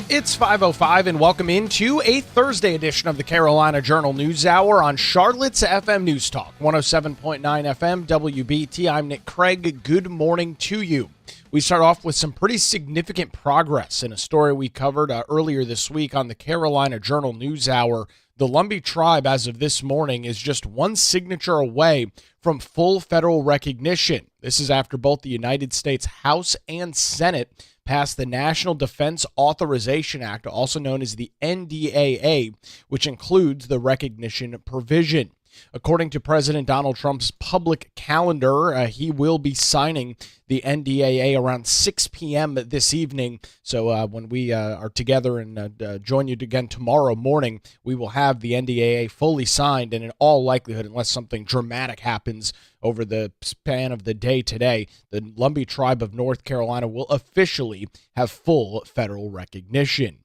It's 5:05 and welcome into a Thursday edition of the Carolina Journal News Hour on Charlotte's FM News Talk, 107.9 FM WBT. I'm Nick Craig. Good morning to you. We start off with some pretty significant progress in a story we covered earlier this week on the Carolina Journal News Hour. The Lumbee tribe, as of this morning, is just one signature away from full federal recognition. This is after both the United States House and Senate passed the National Defense Authorization Act, also known as the NDAA, which includes the recognition provision. According to President Donald Trump's public calendar, he will be signing the NDAA around 6 p.m. this evening. So when we are together and join you again tomorrow morning, we will have the NDAA fully signed, and in all likelihood, unless something dramatic happens over the span of the day today, the Lumbee tribe of North Carolina will officially have full federal recognition.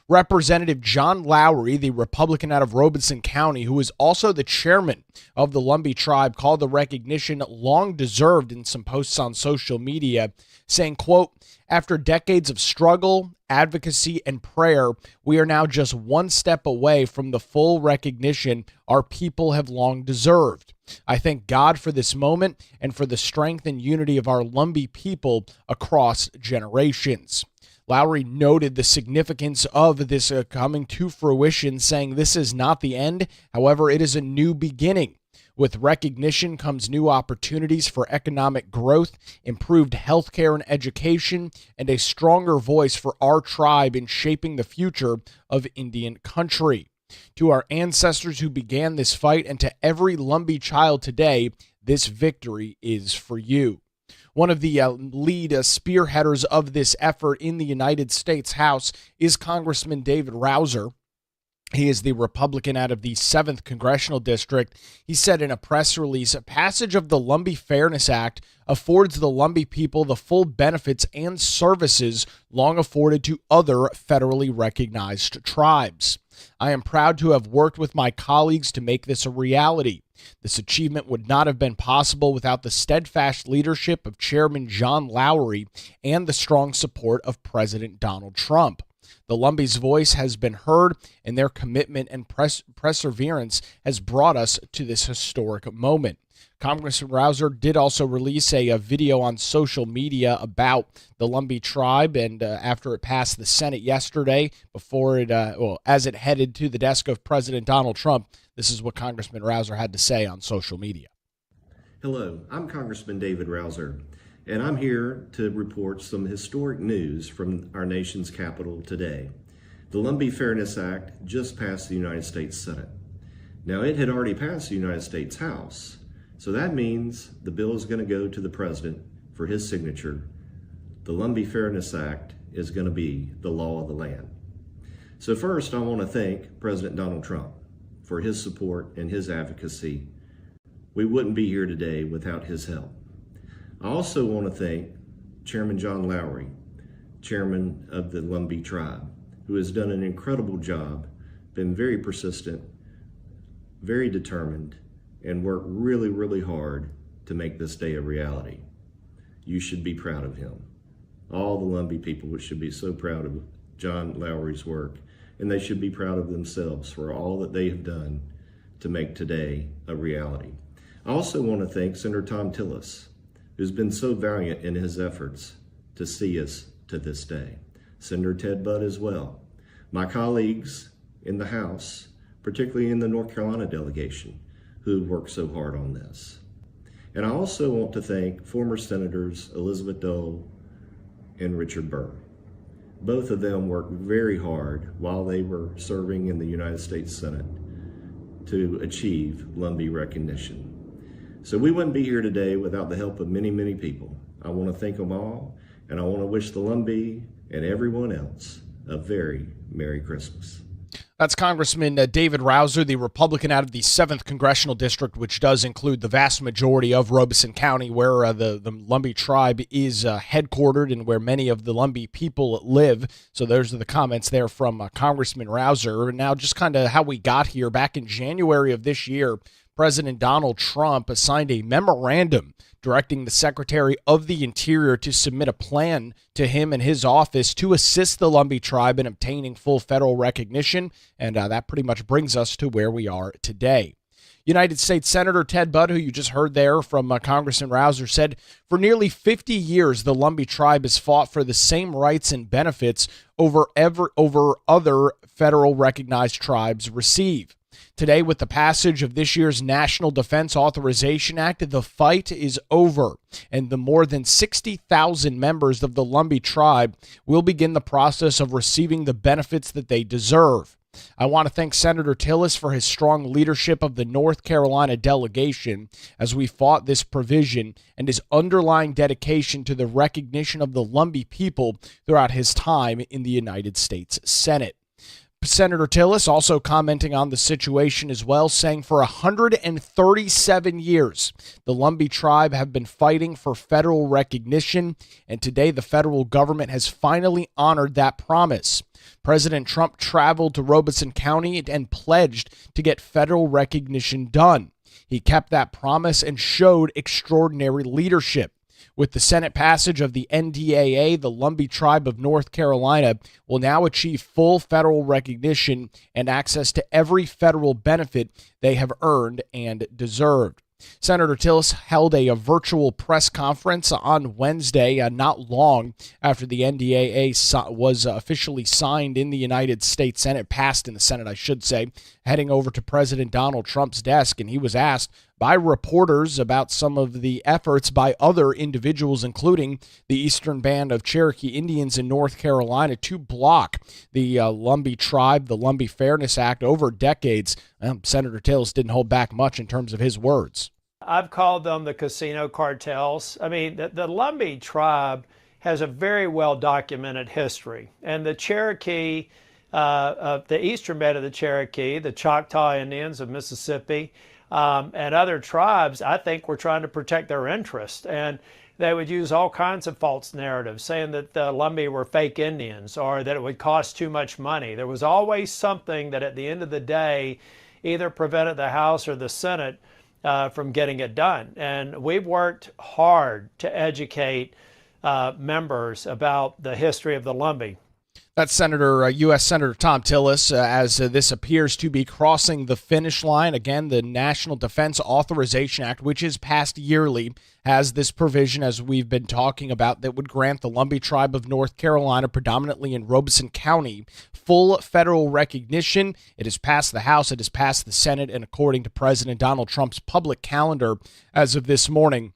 Representative John Lowry, the Republican out of Robeson County, who is also the chairman of the Lumbee tribe, called the recognition long deserved in some posts on social media, saying, quote, "After decades of struggle, advocacy, and prayer, we are now just one step away from the full recognition our people have long deserved. I thank God for this moment and for the strength and unity of our Lumbee people across generations." Lowry noted the significance of this coming to fruition, saying this is not the end. However, it is a new beginning. With recognition comes new opportunities for economic growth, improved healthcare and education, and a stronger voice for our tribe in shaping the future of Indian country. To our ancestors who began this fight and to every Lumbee child today, this victory is for you. One of the lead spearheaders of this effort in the United States House is Congressman David Rouzer. He is the Republican out of the 7th Congressional District. He said in a press release, passage of the Lumbee Fairness Act affords the Lumbee people the full benefits and services long afforded to other federally recognized tribes. I am proud to have worked with my colleagues to make this a reality. This achievement would not have been possible without the steadfast leadership of Chairman John Lowry and the strong support of President Donald Trump. The Lumbee's voice has been heard, and their commitment and perseverance has brought us to this historic moment. Congressman Rouzer did also release a video on social media about the Lumbee tribe, and after it passed the Senate yesterday, before it, as it headed to the desk of President Donald Trump, this is what Congressman Rouzer had to say on social media. Hello, I'm Congressman David Rouzer, and I'm here to report some historic news from our nation's capital today. The Lumbee Fairness Act just passed the United States Senate. Now, it had already passed the United States House, so that means the bill is going to go to the president for his signature. The Lumbee Fairness Act is going to be the law of the land. So first, I want to thank President Donald Trump for his support and his advocacy. We wouldn't be here today without his help. I also want to thank Chairman John Lowry, chairman of the Lumbee tribe, who has done an incredible job, been very persistent, very determined, and worked really, really hard to make this day a reality. You should be proud of him. All the Lumbee people should be so proud of John Lowry's work, and they should be proud of themselves for all that they have done to make today a reality. I also want to thank Senator Tom Tillis, who's been so valiant in his efforts to see us to this day. Senator Ted Budd as well. My colleagues in the House, particularly in the North Carolina delegation, who worked so hard on this. And I also want to thank former Senators Elizabeth Dole and Richard Burr. Both of them worked very hard while they were serving in the United States Senate to achieve Lumbee recognition. So we wouldn't be here today without the help of many, many people. I want to thank them all, and I want to wish the Lumbee and everyone else a very Merry Christmas. That's Congressman David Rouzer, the Republican out of the 7th Congressional District, which does include the vast majority of Robeson County, where the Lumbee tribe is headquartered and where many of the Lumbee people live. So those are the comments there from Congressman Rouzer. Now, just kind of how we got here. Back in January of this year, President Donald Trump signed a memorandum directing the Secretary of the Interior to submit a plan to him and his office to assist the Lumbee tribe in obtaining full federal recognition, and that pretty much brings us to where we are today. United States Senator Ted Budd, who you just heard there from Congressman Rouser, said for nearly 50 years, the Lumbee tribe has fought for the same rights and benefits over other federal recognized tribes receive. Today, with the passage of this year's National Defense Authorization Act, the fight is over, and the more than 60,000 members of the Lumbee tribe will begin the process of receiving the benefits that they deserve. I want to thank Senator Tillis for his strong leadership of the North Carolina delegation as we fought this provision and his underlying dedication to the recognition of the Lumbee people throughout his time in the United States Senate. Senator Tillis also commenting on the situation as well, saying for 137 years, the Lumbee tribe have been fighting for federal recognition, and today the federal government has finally honored that promise. President Trump traveled to Robeson County and pledged to get federal recognition done. He kept that promise and showed extraordinary leadership. With the Senate passage of the NDAA, the Lumbee tribe of North Carolina will now achieve full federal recognition and access to every federal benefit they have earned and deserved. Senator Tillis held a virtual press conference on Wednesday, not long after the NDAA was officially signed in the United States Senate, passed in the Senate, I should say, heading over to President Donald Trump's desk, and he was asked by reporters about some of the efforts by other individuals, including the Eastern Band of Cherokee Indians in North Carolina, to block the Lumbee tribe, the Lumbee Fairness Act, over decades. Senator Tillis didn't hold back much in terms of his words. I've called them the casino cartels. I mean, the Lumbee tribe has a very well-documented history. And the Cherokee, the Eastern Band of the Cherokee, the Choctaw Indians of Mississippi, and other tribes, I think, were trying to protect their interests. And they would use all kinds of false narratives, saying that the Lumbee were fake Indians or that it would cost too much money. There was always something that at the end of the day either prevented the House or the Senate from getting it done. And we've worked hard to educate members about the history of the Lumbee. That's U.S. Senator Tom Tillis, as this appears to be crossing the finish line. Again, the National Defense Authorization Act, which is passed yearly, has this provision, as we've been talking about, that would grant the Lumbee tribe of North Carolina, predominantly in Robeson County, full federal recognition. It has passed the House, it has passed the Senate, and according to President Donald Trump's public calendar as of this morning,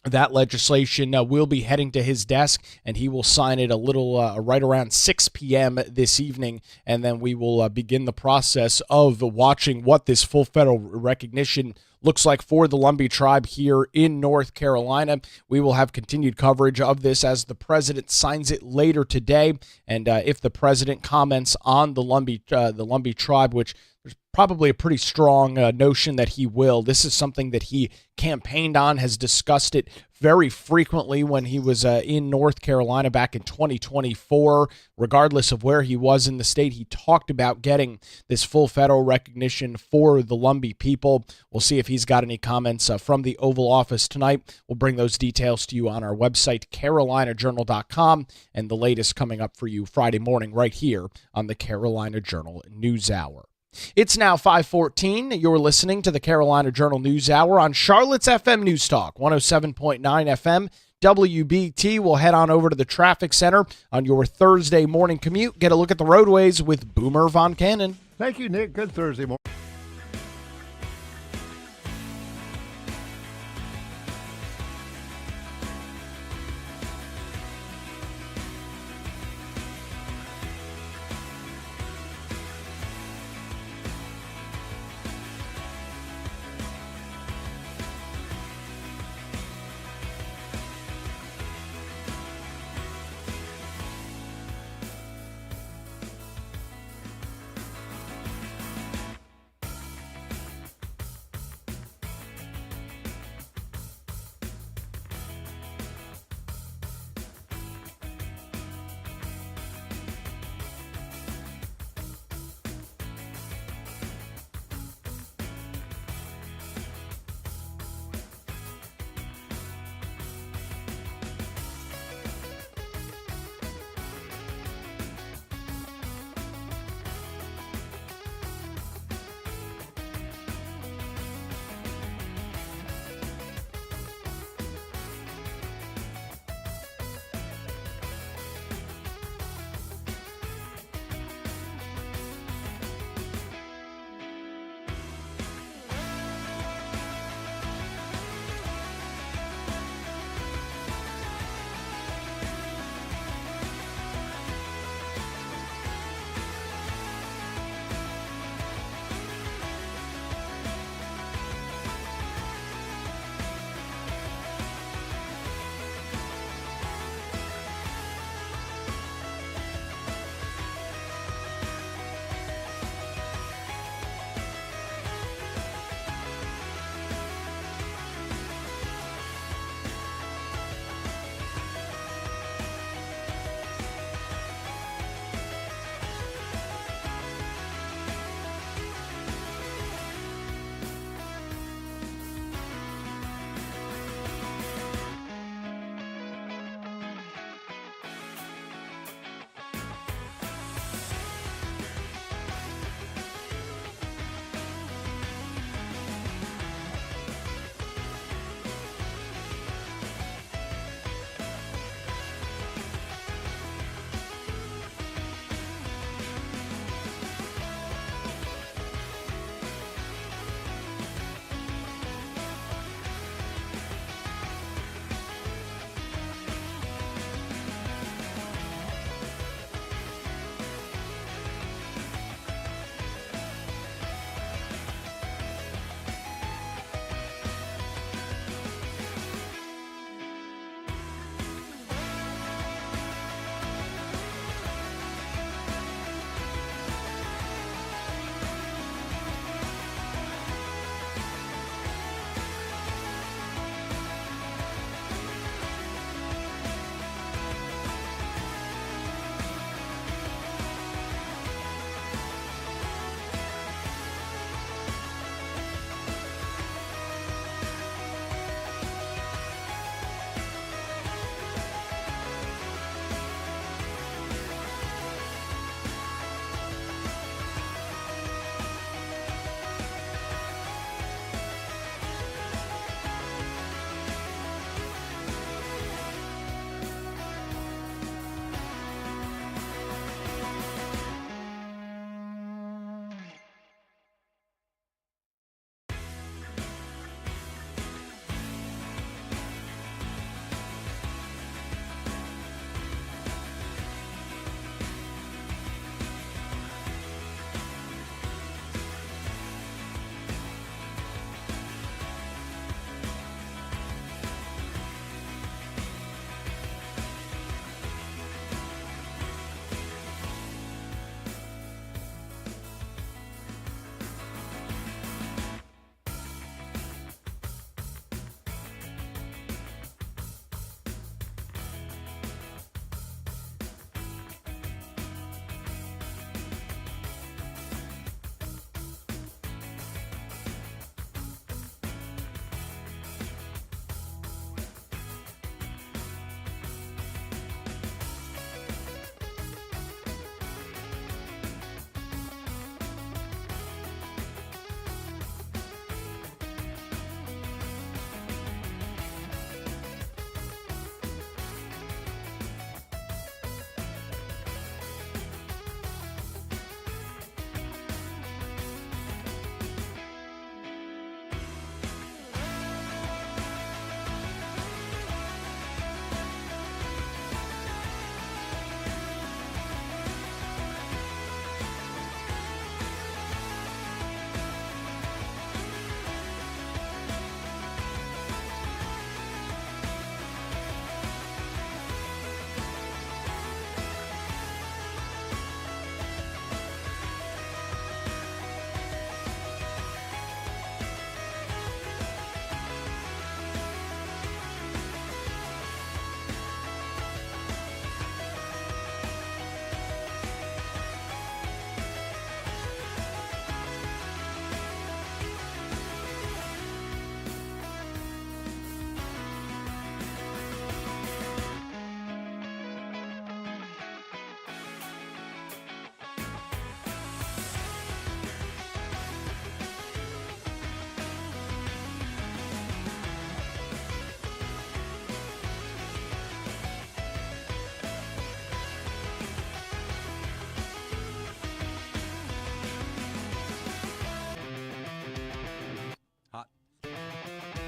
that legislation will be heading to his desk, and he will sign it right around 6 p.m. this evening, and then we will begin the process of watching what this full federal recognition looks like for the Lumbee tribe here in North Carolina. We will have continued coverage of this as the president signs it later today, and if the president comments on the Lumbee tribe, which there's probably a pretty strong notion that he will. This is something that he campaigned on, has discussed it very frequently when he was in North Carolina back in 2024. Regardless of where he was in the state, he talked about getting this full federal recognition for the Lumbee people. We'll see if he's got any comments from the Oval Office tonight. We'll bring those details to you on our website, carolinajournal.com, and the latest coming up for you Friday morning right here on the Carolina Journal News Hour. It's now 5:14. You're listening to the Carolina Journal News Hour on Charlotte's FM News Talk, 107.9 FM, WBT. We'll head on over to the traffic center on your Thursday morning commute. Get a look at the roadways with Boomer Von Cannon. Thank you, Nick. Good Thursday morning.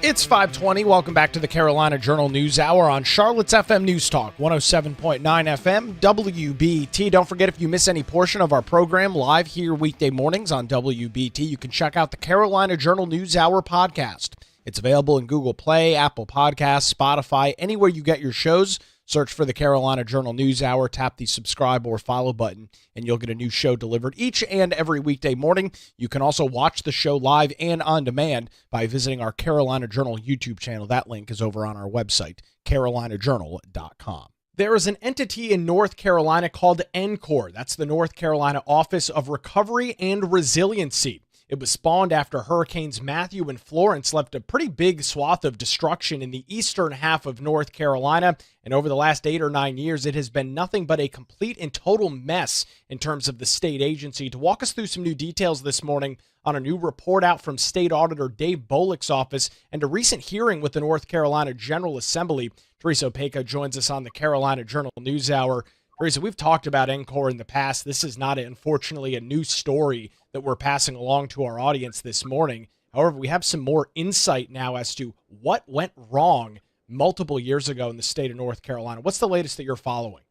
It's 5:20. Welcome back to the Carolina Journal News Hour on Charlotte's FM News Talk, 107.9 FM, WBT. Don't forget, if you miss any portion of our program live here weekday mornings on WBT, you can check out the Carolina Journal News Hour podcast. It's available in Google Play, Apple Podcasts, Spotify, anywhere you get your shows. Search for the Carolina Journal News Hour, tap the subscribe or follow button, and you'll get a new show delivered each and every weekday morning. You can also watch the show live and on demand by visiting our Carolina Journal YouTube channel. That link is over on our website, carolinajournal.com. There is an entity in North Carolina called NCORR. That's the North Carolina Office of Recovery and Resiliency. It was spawned after Hurricanes Matthew and Florence left a pretty big swath of destruction in the eastern half of North Carolina. And over the last 8 or 9 years, it has been nothing but a complete and total mess in terms of the state agency. To walk us through some new details this morning on a new report out from State Auditor Dave Boliek's office and a recent hearing with the North Carolina General Assembly, Teresa Opeka joins us on the Carolina Journal News Hour. Teresa, we've talked about NCORR in the past. This is not, unfortunately, a new story that we're passing along to our audience this morning. However, we have some more insight now as to what went wrong multiple years ago in the state of North Carolina. What's the latest that you're following?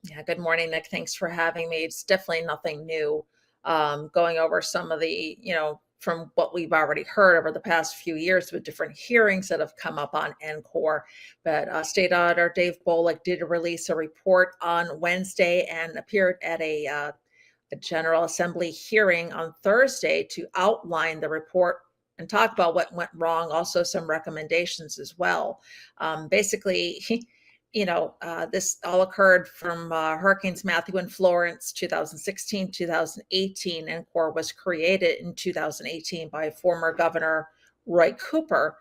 Yeah, good morning, Nick. Thanks for having me. It's definitely nothing new. Going over some of the, from what we've already heard over the past few years with different hearings that have come up on NCORR. But State Auditor Dave Boliek did release a report on Wednesday and appeared at a General Assembly hearing on Thursday to outline the report and talk about what went wrong, also some recommendations as well. Basically, this all occurred from Hurricanes Matthew and Florence, 2016, 2018. NCORR was created in 2018 by former Governor Roy Cooper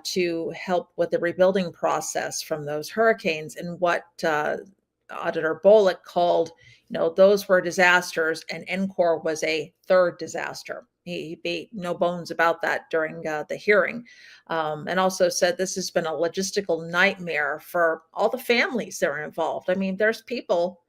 to help with the rebuilding process from those hurricanes. And what Auditor Boliek called, those were disasters, and NCORR was a third disaster. He made no bones about that during the hearing, and also said this has been a logistical nightmare for all the families that are involved. I mean, there's people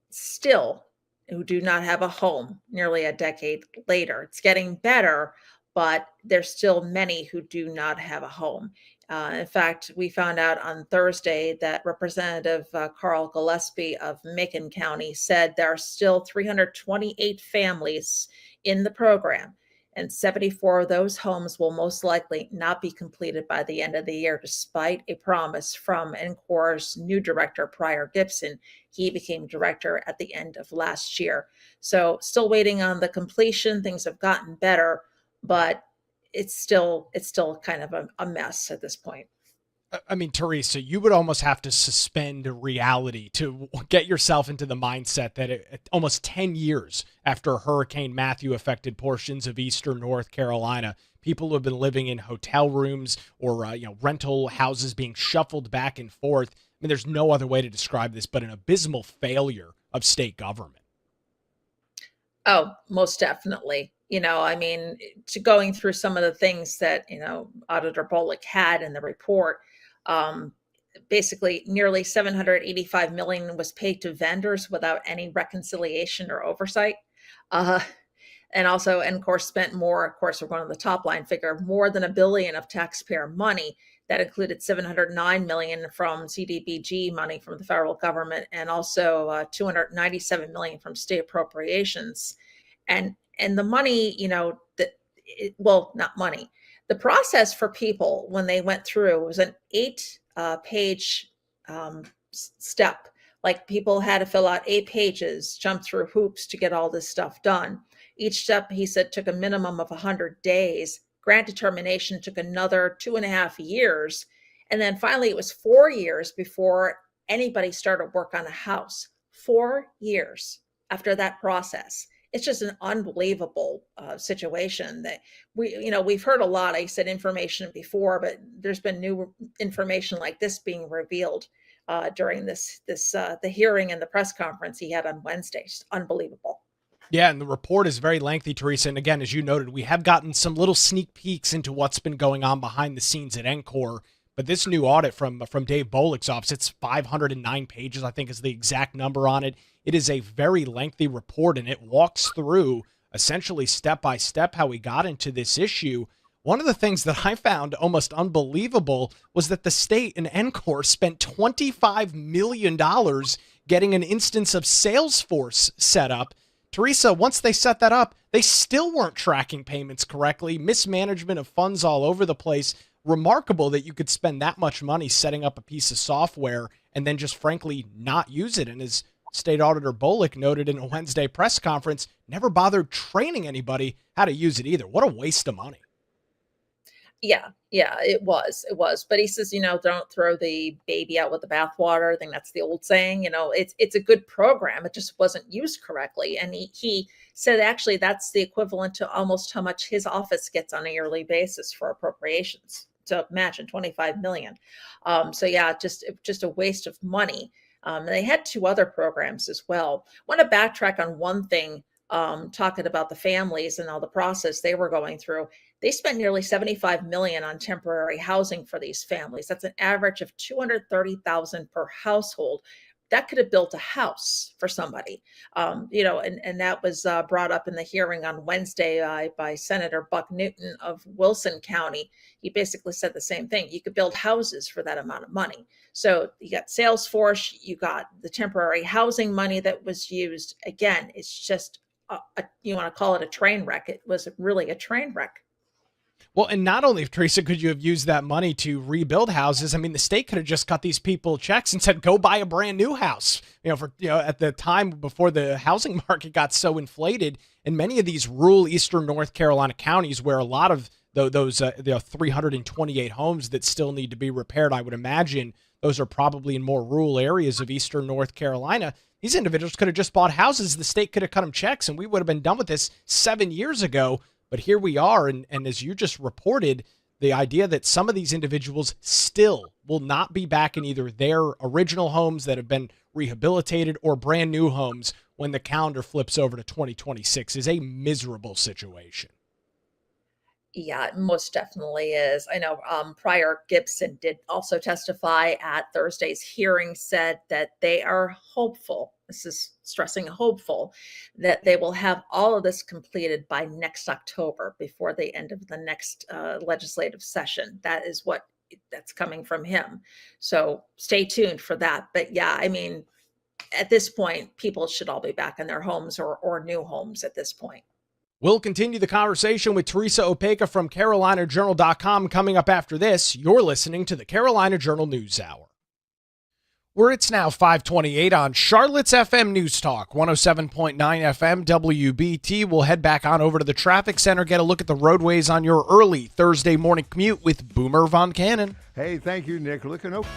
still who do not have a home nearly a decade later. It's getting better, but there's still many who do not have a home. In fact, we found out on Thursday that Representative Carl Gillespie of Macon County said there are still 328 families in the program, and 74 of those homes will most likely not be completed by the end of the year, despite a promise from NCORR's new director, Pryor Gibson. He became director at the end of last year. So still waiting on the completion. Things have gotten better, but it's still kind of a mess at this point. I mean, Teresa, you would almost have to suspend reality to get yourself into the mindset that almost 10 years after Hurricane Matthew affected portions of eastern North Carolina, people who have been living in hotel rooms or rental houses being shuffled back and forth. I mean, there's no other way to describe this but an abysmal failure of state government. Oh, most definitely. To going through some of the things that, Auditor Boliek had in the report, basically nearly $785 million was paid to vendors without any reconciliation or oversight. And also NCORR spent more, of course, we're going to the top line figure, more than $1 billion of taxpayer money. That included $709 million from CDBG money from the federal government, and also $297 million from state appropriations. And the money, not money. The process for people when they went through was an 8-page step. Like, people had to fill out 8 pages, jump through hoops to get all this stuff done. Each step, he said, took a minimum of 100 days. Grant determination took another 2.5 years. And then finally, it was 4 years before anybody started work on a house. 4 years after that process. It's just an unbelievable situation that we've heard a lot. I said information before, but there's been new information like this being revealed during the hearing and the press conference he had on Wednesday. Just unbelievable. Yeah, and the report is very lengthy, Teresa. And again, as you noted, we have gotten some little sneak peeks into what's been going on behind the scenes at NCORR. But this new audit from Dave Boliek's office, it's 509 pages, I think is the exact number on it. It is a very lengthy report, and it walks through essentially step by step how we got into this issue. One of the things that I found almost unbelievable was that the state and NCORR spent $25 million getting an instance of Salesforce set up. Teresa, once they set that up, they still weren't tracking payments correctly, mismanagement of funds all over the place. Remarkable that you could spend that much money setting up a piece of software and then just frankly not use it. And as State Auditor Boliek noted in a Wednesday press conference, never bothered training anybody how to use it either. What a waste of money. Yeah, it was. But he says, don't throw the baby out with the bathwater. I think that's the old saying. It's a good program. It just wasn't used correctly. And he said, actually, that's the equivalent to almost how much his office gets on a yearly basis for appropriations. So imagine 25 million. So yeah, just a waste of money. They had two other programs as well. I want to backtrack on one thing, talking about the families and all the process they were going through. They spent nearly 75 million on temporary housing for these families. That's an average of 230,000 per household. That could have built a house for somebody, and that was brought up in the hearing on Wednesday by Senator Buck Newton of Wilson County. He basically said the same thing. You could build houses for that amount of money. So you got Salesforce, you got the temporary housing money that was used. Again, it's just, you want to call it a train wreck. It was really a train wreck. Well, and not only, Teresa, could you have used that money to rebuild houses, I mean, the state could have just cut these people checks and said, go buy a brand new house. At the time before the housing market got so inflated, in many of these rural eastern North Carolina counties where a lot of those 328 homes that still need to be repaired, I would imagine those are probably in more rural areas of eastern North Carolina. These individuals could have just bought houses. The state could have cut them checks, and we would have been done with this 7 years ago. But here we are, and as you just reported, the idea that some of these individuals still will not be back in either their original homes that have been rehabilitated or brand new homes when the calendar flips over to 2026 is a miserable situation. Yeah, it most definitely is. I know Prior Gibson did also testify at Thursday's hearing, said that they are hopeful, this is stressing hopeful, that they will have all of this completed by next October, before the end of the next legislative session. That's coming from him. So stay tuned for that. But yeah, I mean, at this point, people should all be back in their homes or new homes at this point. We'll continue the conversation with Teresa Opeka from CarolinaJournal.com coming up after this. You're listening to the Carolina Journal News Hour. Where it's now 5:28 on Charlotte's FM News Talk, 107.9 FM WBT. We'll head back on over to the traffic center, get a look at the roadways on your early Thursday morning commute with Boomer Von Cannon. Hey, thank you, Nick. Looking over.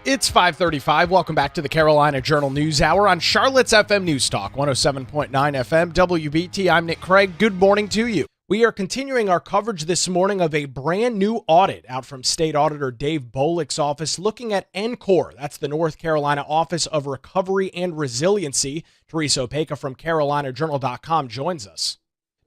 It's 5:35. Welcome back to the Carolina Journal News Hour on Charlotte's FM News Talk, 107.9 FM WBT. I'm Nick Craig. Good morning to you. We are continuing our coverage this morning of a brand new audit out from State Auditor Dave Boliek's office looking at NCORR. That's the North Carolina Office of Recovery and Resiliency. Teresa Opeka from CarolinaJournal.com joins us.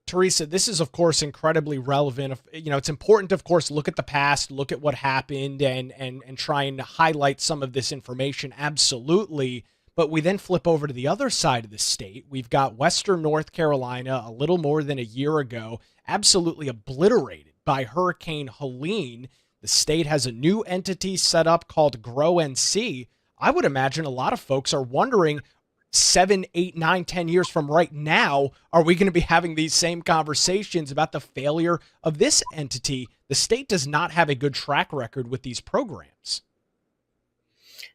Teresa, this is, of course, incredibly relevant. It's important to, of course, look at the past, look at what happened, and try and highlight some of this information. Absolutely. But we then flip over to the other side of the state. We've got Western North Carolina a little more than a year ago, absolutely obliterated by Hurricane Helene. The state has a new entity set up called Grow NC. I would imagine a lot of folks are wondering, 7, 8, 9, 10 years from right now, are we going to be having these same conversations about the failure of this entity? The state does not have a good track record with these programs.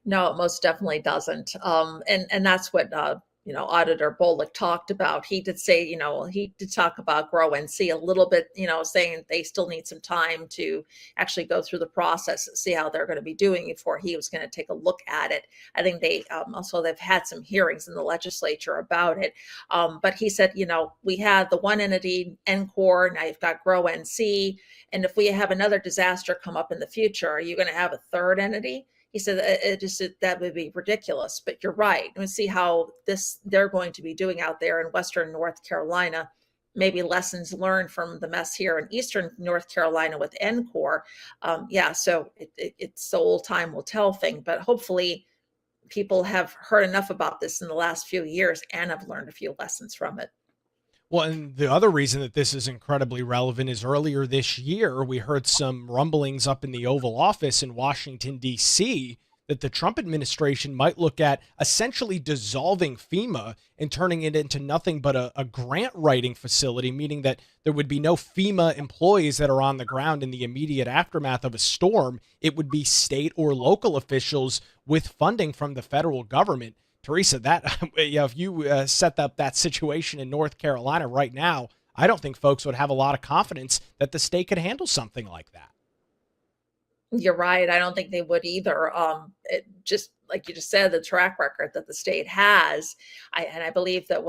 No, it most definitely doesn't. And that's what Auditor Boliek talked about. He did say, he did talk about Grow and See a little bit, saying they still need some time to actually go through the process and see how they're going to be doing before he was going to take a look at it. I think they they've had some hearings in the legislature about it. But he said, we had the one entity, NCORR, now you've got Grow and See. And if we have another disaster come up in the future, are you going to have a third entity? He said that would be ridiculous, but you're right. And see how they're going to be doing out there in Western North Carolina, maybe lessons learned from the mess here in Eastern North Carolina with NCORR. So it's the old time will tell thing, but hopefully people have heard enough about this in the last few years and have learned a few lessons from it. Well, and the other reason that this is incredibly relevant is earlier this year, we heard some rumblings up in the Oval Office in Washington, D.C., that the Trump administration might look at essentially dissolving FEMA and turning it into nothing but a grant writing facility, meaning that there would be no FEMA employees that are on the ground in the immediate aftermath of a storm. It would be state or local officials with funding from the federal government. Teresa, if you set up that situation in North Carolina right now, I don't think folks would have a lot of confidence that the state could handle something like that. You're right. I don't think they would either. It just like you just said, the track record that the state has. I believe that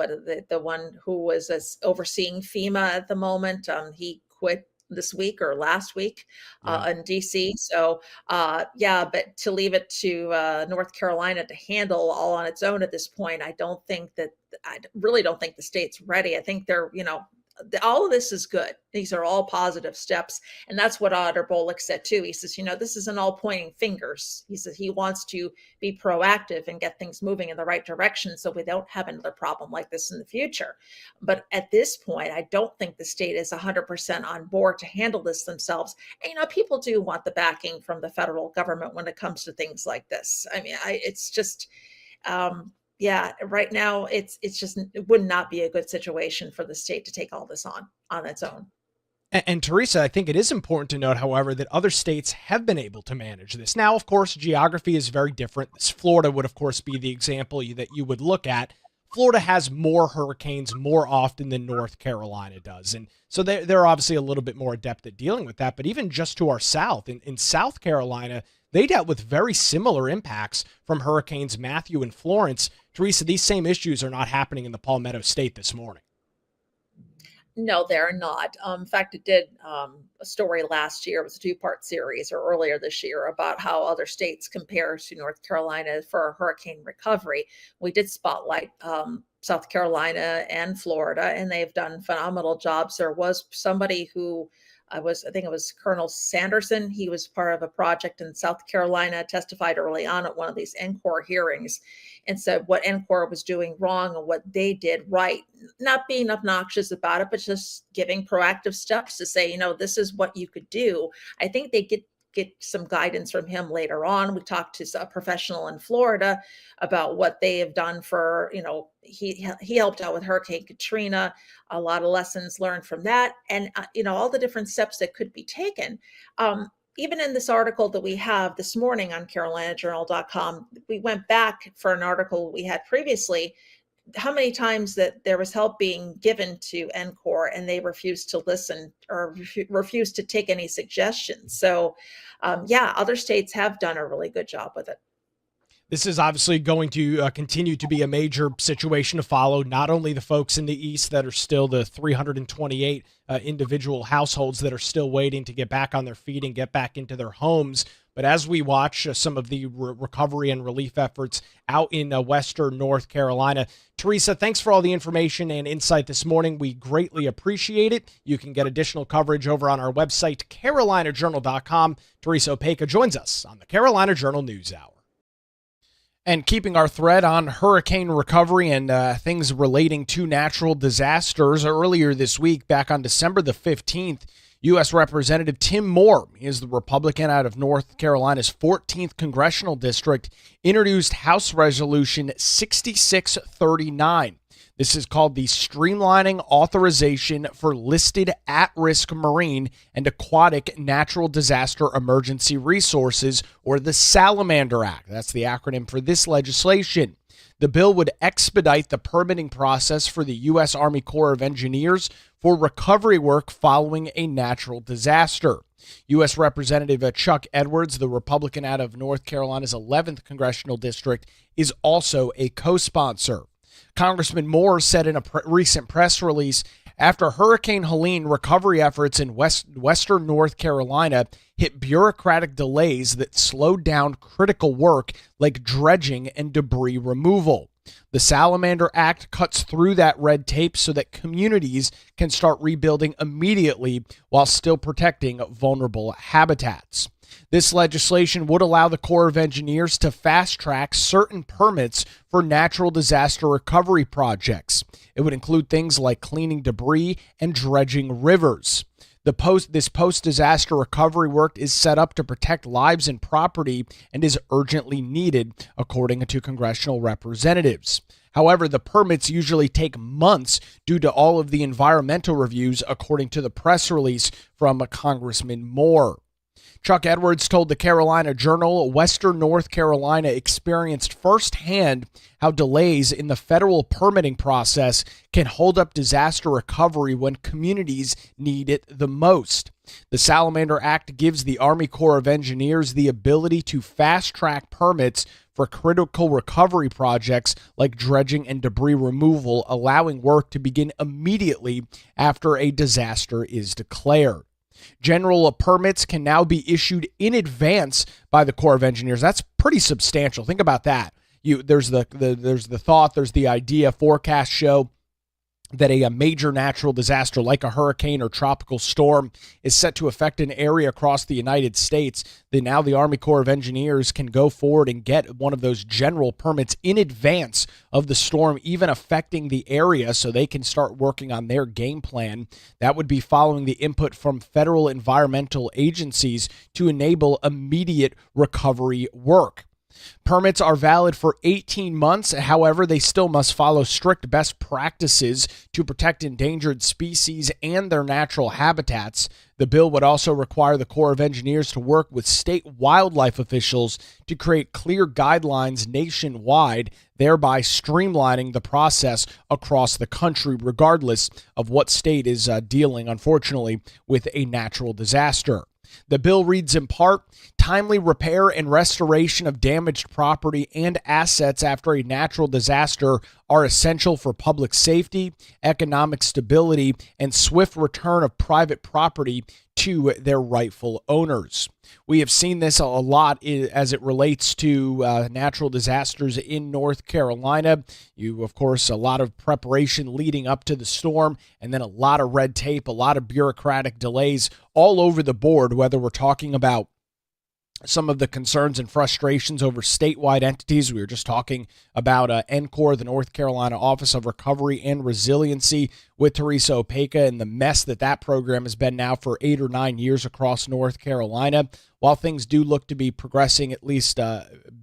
the one who was overseeing FEMA at the moment, he quit this week or last week in DC. So but to leave it to North Carolina to handle all on its own at this point, I really don't think the state's ready. I think they're, all of this is good. These are all positive steps. And that's what Auditor Boliek said too. He says, this isn't all pointing fingers. He says he wants to be proactive and get things moving in the right direction so we don't have another problem like this in the future. But at this point, I don't think the state is 100% on board to handle this themselves. And, people do want the backing from the federal government when it comes to things like this. I mean, it's just... right now it would not be a good situation for the state to take all this on its own. And Teresa, I think it is important to note, however, that other states have been able to manage this. Now, of course, geography is very different. Florida would, of course, be the example that you would look at. Florida has more hurricanes more often than North Carolina does. And so they're obviously a little bit more adept at dealing with that. But even just to our south, in South Carolina, they dealt with very similar impacts from Hurricanes Matthew and Florence. Teresa, these same issues are not happening in the Palmetto State this morning. No, they're not. In fact, it did a story last year. It was a 2-part series or earlier this year about how other states compare to North Carolina for hurricane recovery. We did spotlight South Carolina and Florida, and they've done phenomenal jobs. There was somebody who I think it was Colonel Sanderson. He was part of a project in South Carolina, testified early on at one of these NCORR hearings and said what NCORR was doing wrong and what they did right, not being obnoxious about it, but just giving proactive steps to say, this is what you could do. I think they get some guidance from him later on. We talked to a professional in Florida about what they have done for, he helped out with Hurricane Katrina, a lot of lessons learned from that, and, all the different steps that could be taken. Even in this article that we have this morning on CarolinaJournal.com, we went back for an article we had previously, how many times that there was help being given to NCORR and they refused to listen or refused to take any suggestions. So, other states have done a really good job with it. This is obviously going to continue to be a major situation to follow, not only the folks in the East that are still the 328 individual households that are still waiting to get back on their feet and get back into their homes, but as we watch some of the recovery and relief efforts out in Western North Carolina. Teresa, thanks for all the information and insight this morning. We greatly appreciate it. You can get additional coverage over on our website, carolinajournal.com. Teresa Opeka joins us on the Carolina Journal News Hour. And keeping our thread on hurricane recovery and things relating to natural disasters, earlier this week, back on December the 15th, U.S. Representative Tim Moore, he is the Republican out of North Carolina's 14th Congressional District, introduced House Resolution 6639. This is called the Streamlining Authorization for Listed At-Risk Marine and Aquatic Natural Disaster Emergency Resources, or the Salamander Act. That's the acronym for this legislation. The bill would expedite the permitting process for the U.S. Army Corps of Engineers for recovery work following a natural disaster. U.S. Representative Chuck Edwards, the Republican out of North Carolina's 11th Congressional District, is also a co-sponsor. Congressman Moore said in a recent press release, after Hurricane Helene, recovery efforts in western North Carolina hit bureaucratic delays that slowed down critical work like dredging and debris removal. The Salamander Act cuts through that red tape so that communities can start rebuilding immediately while still protecting vulnerable habitats. This legislation would allow the Corps of Engineers to fast-track certain permits for natural disaster recovery projects. It would include things like cleaning debris and dredging rivers. This post-disaster recovery work is set up to protect lives and property and is urgently needed, according to congressional representatives. However, the permits usually take months due to all of the environmental reviews, according to the press release from Congressman Moore. Chuck Edwards told the Carolina Journal Western North Carolina experienced firsthand how delays in the federal permitting process can hold up disaster recovery when communities need it the most. The Salamander Act gives the Army Corps of Engineers the ability to fast-track permits for critical recovery projects like dredging and debris removal, allowing work to begin immediately after a disaster is declared. General permits can now be issued in advance by the Corps of Engineers. That's pretty substantial. Think about that. There's the thought, there's the idea, forecasts show that a major natural disaster like a hurricane or tropical storm is set to affect an area across the United States. Then now the Army Corps of Engineers can go forward and get one of those general permits in advance of the storm even affecting the area so they can start working on their game plan. That would be following the input from federal environmental agencies to enable immediate recovery work. Permits are valid for 18 months. However, they still must follow strict best practices to protect endangered species and their natural habitats. The bill would also require the Corps of Engineers to work with state wildlife officials to create clear guidelines nationwide, thereby streamlining the process across the country, regardless of what state is dealing, unfortunately, with a natural disaster. The bill reads in part, timely repair and restoration of damaged property and assets after a natural disaster are essential for public safety, economic stability, and swift return of private property to their rightful owners. We have seen this a lot as it relates to natural disasters in North Carolina. Of course, a lot of preparation leading up to the storm, and then a lot of red tape, a lot of bureaucratic delays all over the board, whether we're talking about some of the concerns and frustrations over statewide entities. We were just talking about NCORR, the North Carolina Office of Recovery and Resiliency, with Teresa Opeka and the mess that program has been now for 8 or 9 years across North Carolina. While things do look to be progressing at least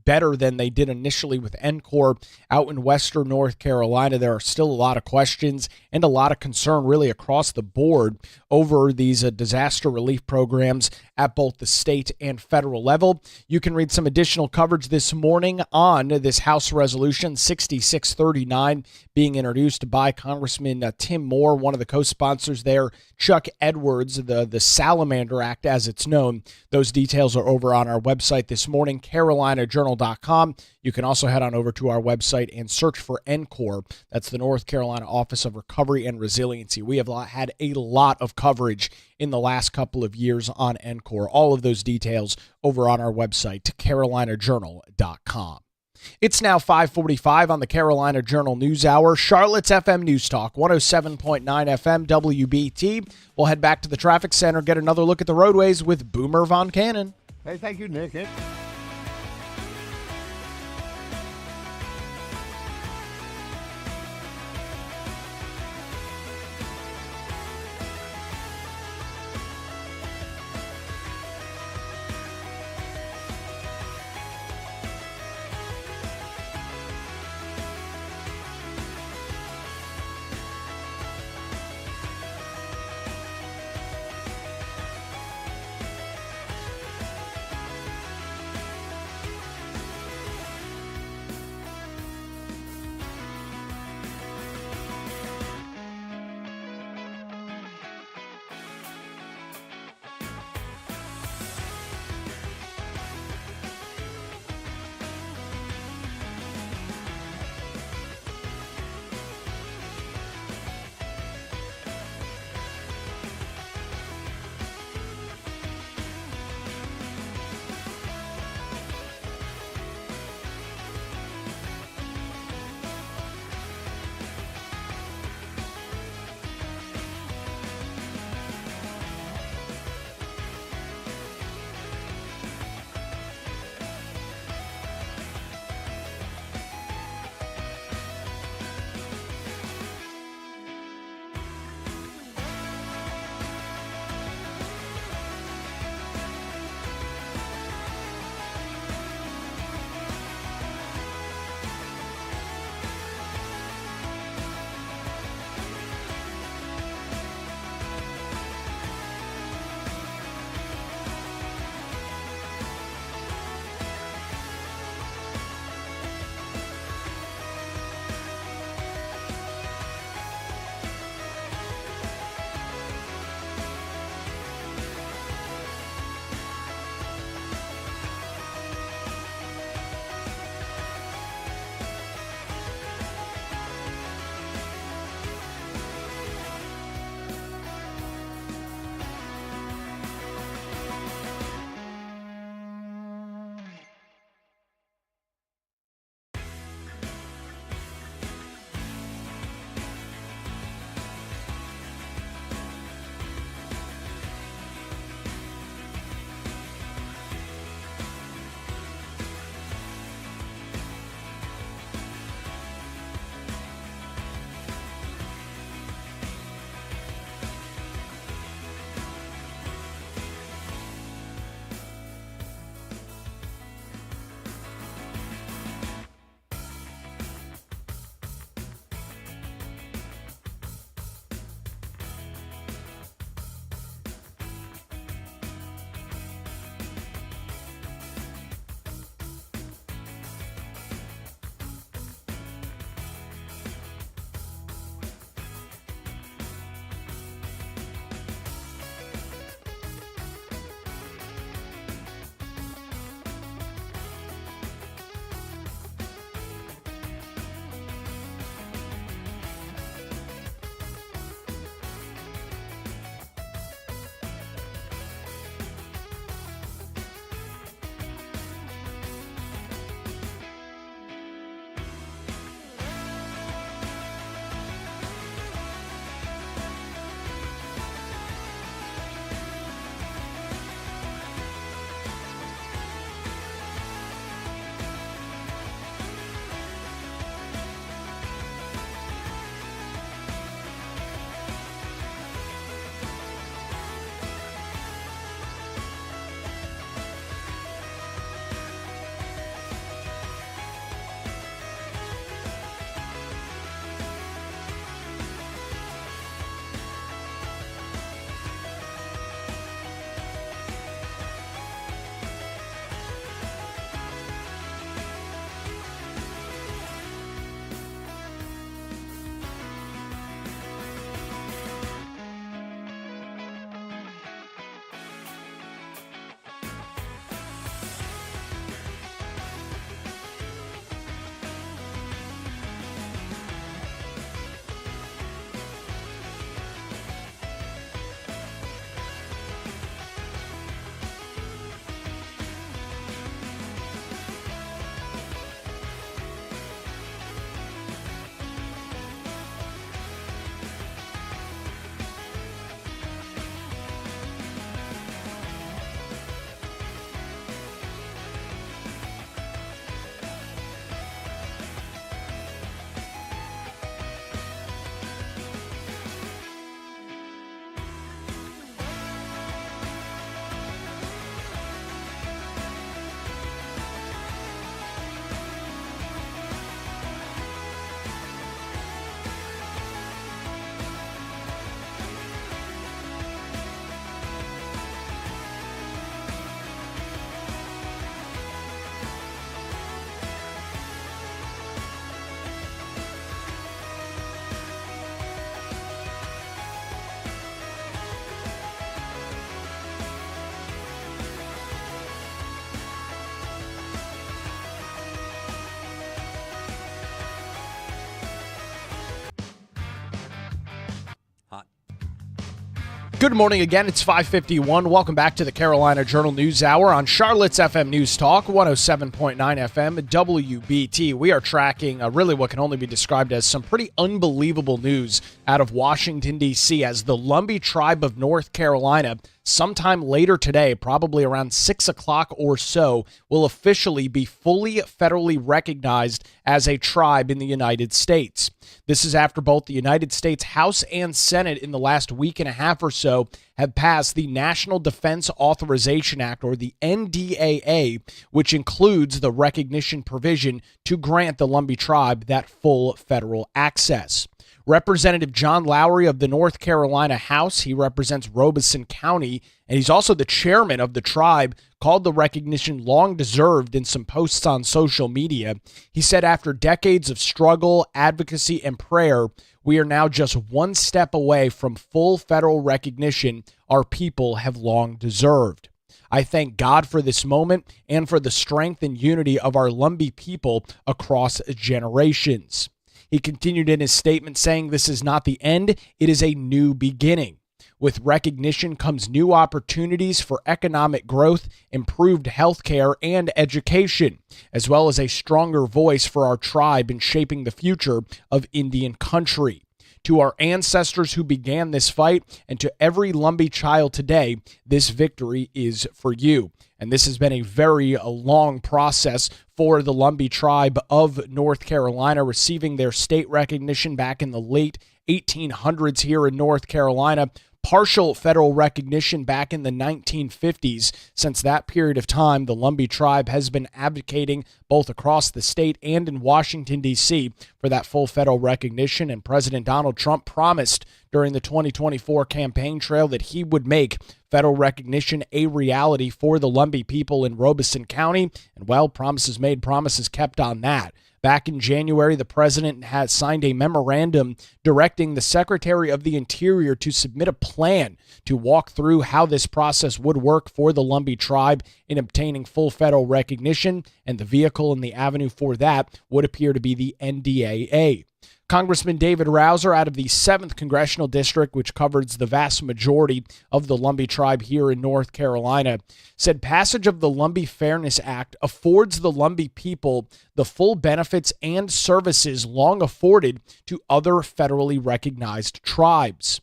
better than they did initially with NCORR out in western North Carolina, there are still a lot of questions and a lot of concern really across the board over these disaster relief programs at both the state and federal level. You can read some additional coverage this morning on this House Resolution 6639 being introduced by Congressman Tim Moore, one of the co-sponsors there, Chuck Edwards, the Salamander Act as it's known. Those details are over on our website this morning, carolinajournal.com. You can also head on over to our website and search for NCORR. That's the North Carolina Office of Recovery and Resiliency. We have had a lot of coverage in the last couple of years on NCORR. All of those details over on our website, carolinajournal.com. It's now 5:45 on the Carolina Journal News Hour. Charlotte's FM News Talk, 107.9 FM WBT. We'll head back to the traffic center, get another look at the roadways with Boomer Von Cannon. Hey, thank you, Nick. Good morning again. It's 5:51. Welcome back to the Carolina Journal News Hour on Charlotte's FM News Talk, 107.9 FM, WBT. We are tracking really what can only be described as some pretty unbelievable news out of Washington, D.C. as the Lumbee tribe of North Carolina sometime later today, probably around 6 o'clock or so, will officially be fully federally recognized as a tribe in the United States. This is after both the United States House and Senate in the last week and a half or so have passed the National Defense Authorization Act, or the NDAA, which includes the recognition provision to grant the Lumbee tribe that full federal access. Representative John Lowry of the North Carolina House, he represents Robeson County, and he's also the chairman of the tribe, called the recognition long deserved in some posts on social media. He said after decades of struggle, advocacy, and prayer, we are now just one step away from full federal recognition our people have long deserved. I thank God for this moment and for the strength and unity of our Lumbee people across generations. He continued in his statement saying this is not the end, it is a new beginning. With recognition comes new opportunities for economic growth, improved health care, and education, as well as a stronger voice for our tribe in shaping the future of Indian country. To our ancestors who began this fight, and to every Lumbee child today, this victory is for you. And this has been a very long process for the Lumbee tribe of North Carolina, receiving their state recognition back in the late 1800s here in North Carolina. Partial federal recognition back in the 1950s. Since that period of time, the Lumbee tribe has been advocating both across the state and in Washington, D.C. for that full federal recognition, and President Donald Trump promised during the 2024 campaign trail that he would make federal recognition a reality for the Lumbee people in Robeson County, and well, promises made, promises kept on that. Back in January, the president has signed a memorandum directing the Secretary of the Interior to submit a plan to walk through how this process would work for the Lumbee tribe in obtaining full federal recognition, and the vehicle and the avenue for that would appear to be the NDAA. Congressman David Rouser out of the 7th Congressional District, which covers the vast majority of the Lumbee tribe here in North Carolina, said passage of the Lumbee Fairness Act affords the Lumbee people the full benefits and services long afforded to other federally recognized tribes.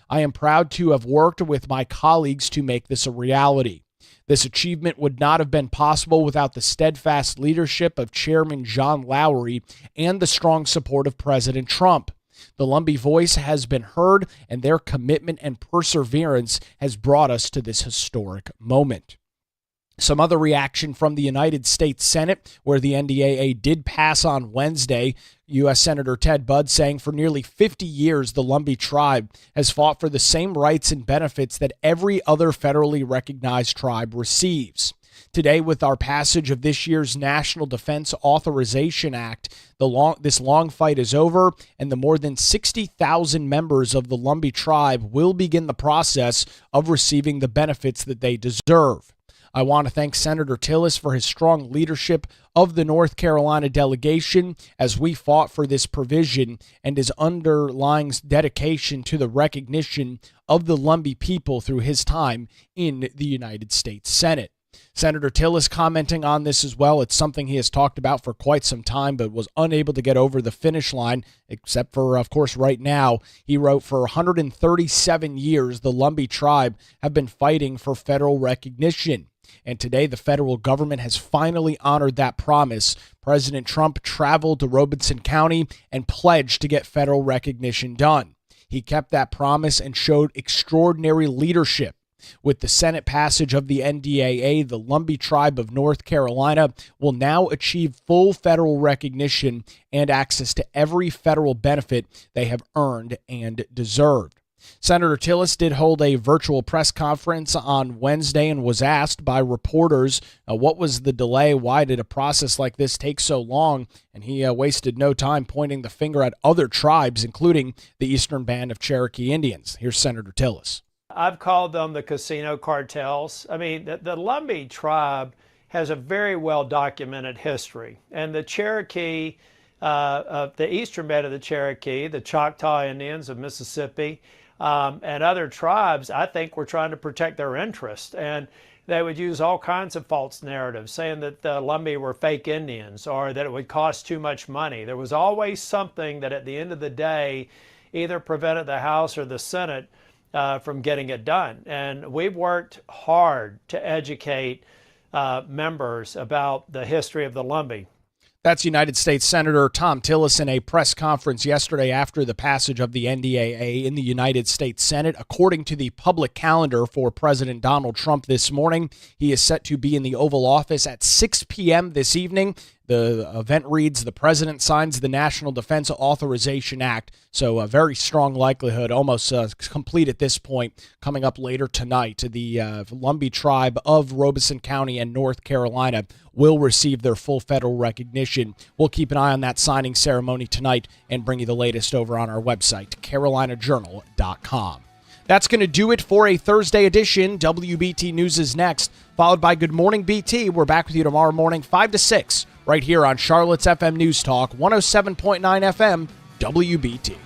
I am proud to have worked with my colleagues to make this a reality. This achievement would not have been possible without the steadfast leadership of Chairman John Lowry and the strong support of President Trump. The Lumbee voice has been heard, and their commitment and perseverance has brought us to this historic moment. Some other reaction from the United States Senate, where the NDAA did pass on Wednesday. U.S. Senator Ted Budd saying for nearly 50 years, the Lumbee tribe has fought for the same rights and benefits that every other federally recognized tribe receives. Today, with our passage of this year's National Defense Authorization Act, this long fight is over, and the more than 60,000 members of the Lumbee tribe will begin the process of receiving the benefits that they deserve. I want to thank Senator Tillis for his strong leadership of the North Carolina delegation as we fought for this provision, and his underlying dedication to the recognition of the Lumbee people through his time in the United States Senate. Senator Tillis commenting on this as well. It's something he has talked about for quite some time, but was unable to get over the finish line, except for, of course, right now. He wrote, for 137 years, the Lumbee tribe have been fighting for federal recognition. And today, the federal government has finally honored that promise. President Trump traveled to Robeson County and pledged to get federal recognition done. He kept that promise and showed extraordinary leadership. With the Senate passage of the NDAA, the Lumbee tribe of North Carolina will now achieve full federal recognition and access to every federal benefit they have earned and deserved. Senator Tillis did hold a virtual press conference on Wednesday and was asked by reporters what was the delay, why did a process like this take so long, and he wasted no time pointing the finger at other tribes, including the Eastern Band of Cherokee Indians. Here's Senator Tillis. I've called them the casino cartels. I mean, the Lumbee tribe has a very well-documented history, and the Cherokee, the Eastern Band of the Cherokee, the Choctaw Indians of Mississippi, and other tribes, I think, were trying to protect their interest. And they would use all kinds of false narratives, saying that the Lumbee were fake Indians or that it would cost too much money. There was always something that at the end of the day either prevented the House or the Senate from getting it done. And we've worked hard to educate members about the history of the Lumbee. That's United States Senator Tom Tillis in a press conference yesterday after the passage of the NDAA in the United States Senate. According to the public calendar for President Donald Trump this morning, he is set to be in the Oval Office at 6 p.m. this evening. The event reads, the president signs the National Defense Authorization Act. So a very strong likelihood, almost complete at this point, coming up later tonight. The Lumbee tribe of Robeson County and North Carolina will receive their full federal recognition. We'll keep an eye on that signing ceremony tonight and bring you the latest over on our website, carolinajournal.com. That's going to do it for a Thursday edition. WBT News is next, followed by Good Morning BT. We're back with you tomorrow morning, 5 to 6, right here on Charlotte's FM News Talk, 107.9 FM, WBT.